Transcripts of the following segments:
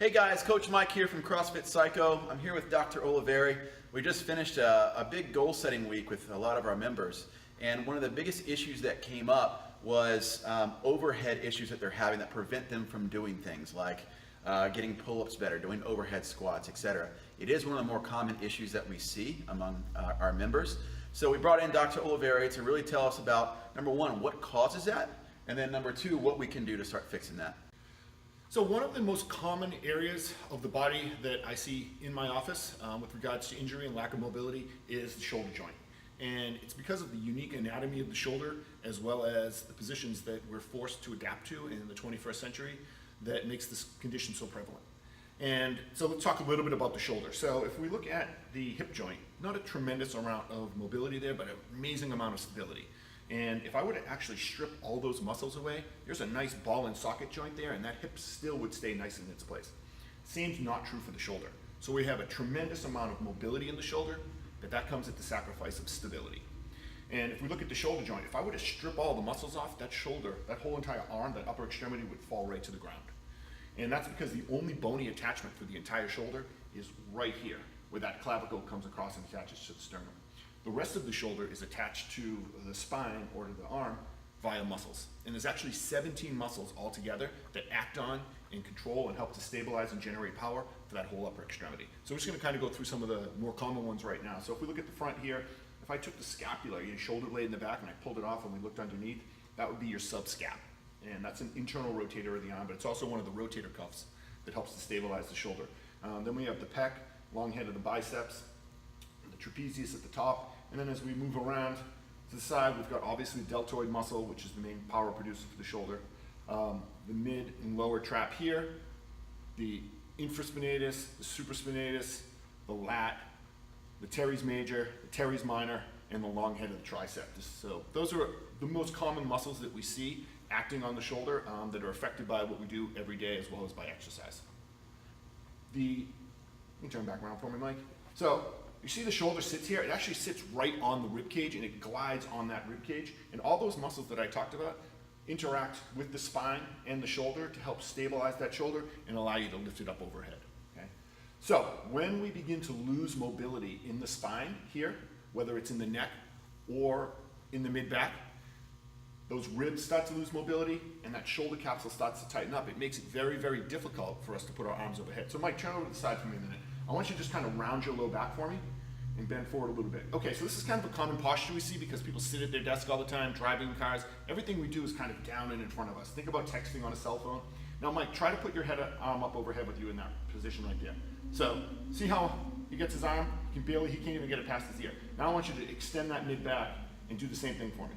Hey guys, Coach Mike here from CrossFit SciCoh. I'm here with Dr. Olivieri. We just finished a big goal setting week with a lot of our members, and one of the biggest issues that came up was overhead issues that they're having that prevent them from doing things like getting pull-ups better, doing overhead squats, etc. It is one of the more common issues that we see among our members. So we brought in Dr. Olivieri to really tell us about, number one, what causes that, and then number two, what we can do to start fixing that. So one of the most common areas of the body that I see in my office with regards to injury and lack of mobility is the shoulder joint. And it's because of the unique anatomy of the shoulder as well as the positions that we're forced to adapt to in the 21st century that makes this condition so prevalent. And so let's talk a little bit about the shoulder. So if we look at the hip joint, not a tremendous amount of mobility there, but an amazing amount of stability. And if I were to actually strip all those muscles away, there's a nice ball and socket joint there, and that hip still would stay nice in its place. Same's not true for the shoulder. So we have a tremendous amount of mobility in the shoulder, but that comes at the sacrifice of stability. And if we look at the shoulder joint, if I were to strip all the muscles off, that shoulder, that whole entire arm, that upper extremity would fall right to the ground. And that's because the only bony attachment for the entire shoulder is right here, where that clavicle comes across and attaches to the sternum. The rest of the shoulder is attached to the spine or to the arm via muscles. And there's actually 17 muscles altogether that act on and control and help to stabilize and generate power for that whole upper extremity. So we're just gonna kind of go through some of the more common ones right now. So if we look at the front here, if I took the scapula, your shoulder blade in the back, and I pulled it off and we looked underneath, that would be your subscap. And that's an internal rotator of the arm, but it's also one of the rotator cuffs that helps to stabilize the shoulder. Then we have the pec, long head of the biceps, the trapezius at the top, and then as we move around to the side, we've got obviously the deltoid muscle, which is the main power producer for the shoulder, the mid and lower trap here, the infraspinatus, the supraspinatus, the lat, the teres major, the teres minor, and the long head of the tricep. So those are the most common muscles that we see acting on the shoulder that are affected by what we do every day as well as by exercise. Let me turn back around for me, Mike. So you see the shoulder sits here, it actually sits right on the rib cage and it glides on that rib cage. And all those muscles that I talked about interact with the spine and the shoulder to help stabilize that shoulder and allow you to lift it up overhead. Okay? So when we begin to lose mobility in the spine here, whether it's in the neck or in the mid-back, those ribs start to lose mobility and that shoulder capsule starts to tighten up. It makes it very, very difficult for us to put our arms overhead. So Mike, turn over to the side for me a minute. I want you to just kind of round your low back for me and bend forward a little bit. Okay, so this is kind of a common posture we see because people sit at their desk all the time, driving cars. Everything we do is kind of down and in front of us. Think about texting on a cell phone. Now Mike, try to put your arm up overhead with you in that position right there. So, see how he gets his arm? He can't even get it past his ear. Now I want you to extend that mid-back and do the same thing for me.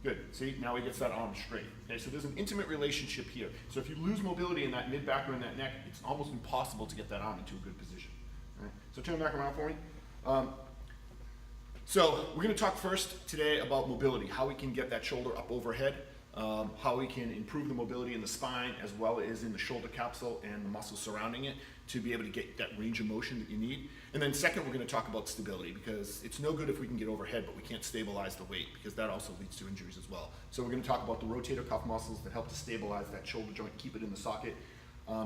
Good, see, now he gets that arm straight. Okay, so there's an intimate relationship here. So if you lose mobility in that mid-back or in that neck, it's almost impossible to get that arm into a good position. All right? So turn back around for me. So we're gonna talk first today about mobility, how we can get that shoulder up overhead, how we can improve the mobility in the spine as well as in the shoulder capsule and the muscles surrounding it to be able to get that range of motion that you need. And then second, we're going to talk about stability because it's no good if we can get overhead but we can't stabilize the weight because that also leads to injuries as well. So we're going to talk about the rotator cuff muscles that help to stabilize that shoulder joint, keep it in the socket,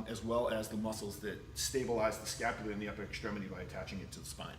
as well as the muscles that stabilize the scapula and the upper extremity by attaching it to the spine.